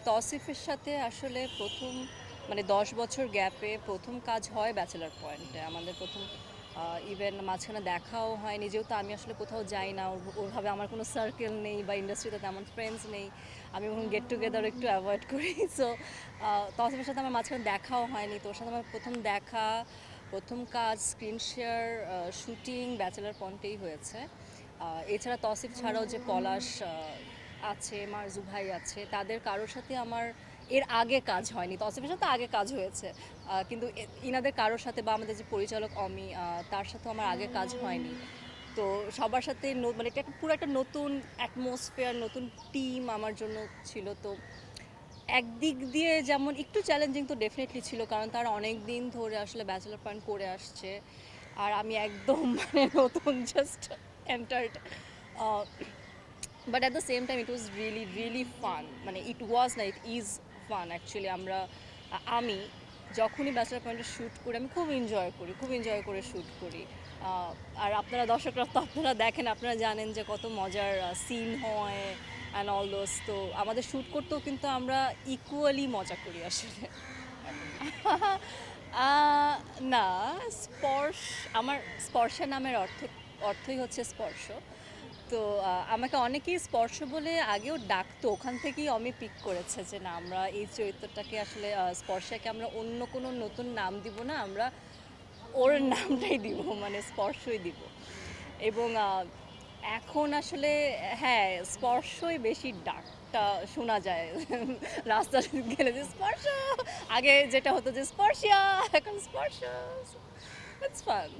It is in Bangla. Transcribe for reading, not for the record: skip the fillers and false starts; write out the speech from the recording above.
তৌসিফের সাথে আসলে প্রথম মানে ১০ বছর গ্যাপে প্রথম কাজ হয় ব্যাচেলার পয়েন্টে। আমাদের প্রথম ইভেন মাঝখানে দেখাও হয়নি, যেহেতু আমি আসলে কোথাও যাই না, ওরভাবে আমার কোনো সার্কেল নেই বা ইন্ডাস্ট্রিতে তেমন ফ্রেন্ডস নেই। আমি ওরকম গেট টুগেদার একটু অ্যাভয়েড করি। সো তৌসিফের সাথে আমার মাঝখানে দেখাও হয়নি, তো ওর সাথে আমার প্রথম দেখা, প্রথম কাজ, স্ক্রিন শেয়ার, শুটিং ব্যাচেলার পয়েন্টেই হয়েছে। এছাড়া তৌসিফ ছাড়াও যে পলাশ আছে, মারজু ভাই আছে, তাদের কারোর সাথে আমার এর আগে কাজ হয়নি। তৌসিফের সাথে আগে কাজ হয়েছে, কিন্তু ইনাদের কারোর সাথে বা আমাদের যে পরিচালক অমি, তার সাথে আমার আগে কাজ হয়নি। তো সবার সাথে মানে এটা পুরো একটা নতুন অ্যাটমসফিয়ার, নতুন টিম আমার জন্য ছিল। তো একদিক দিয়ে যেমন একটু চ্যালেঞ্জিং তো ডেফিনেটলি ছিল, কারণ তারা অনেক দিন ধরে আসলে ব্যাচেলার পয়েন্ট করে আসছে, আর আমি একদম মানে নতুন just entered. But at the same time it was really really fun, মানে ইট ওয়াজ না, ইট ইজ ফান অ্যাকচুয়ালি। আমি যখনই ব্যাচেলার পয়েন্টে শ্যুট করি আমি খুব এনজয় করি, খুব এনজয় করে শ্যুট করি। আর আপনারা দর্শকরা তো আপনারা দেখেন, আপনারা জানেন যে কত মজার সিন হয় অ্যান্ড অল দোজ। তো আমাদের শ্যুট করতেও কিন্তু আমরা ইকুয়ালি মজা করি আসলে। না, স্পর্শ, আমার স্পর্শা নামের অর্থই হচ্ছে স্পর্শ। তো আমাকে অনেকেই স্পর্শ বলে আগেও ডাকতো, ওখান থেকেই আমি পিক করেছে যে না, আমরা এই চরিত্রটাকে আসলে স্পর্শাকে আমরা অন্য কোনো নতুন নাম দিব না, আমরা ওর নামটাই দিব, মানে স্পর্শই দিব। এবং এখন আসলে হ্যাঁ, স্পর্শই বেশি ডাকটা শোনা যায় রাস্তা গেলে, যে স্পর্শ। আগে যেটা হতো যে স্পর্শিয়া, এখন স্পর্শ। It's fun.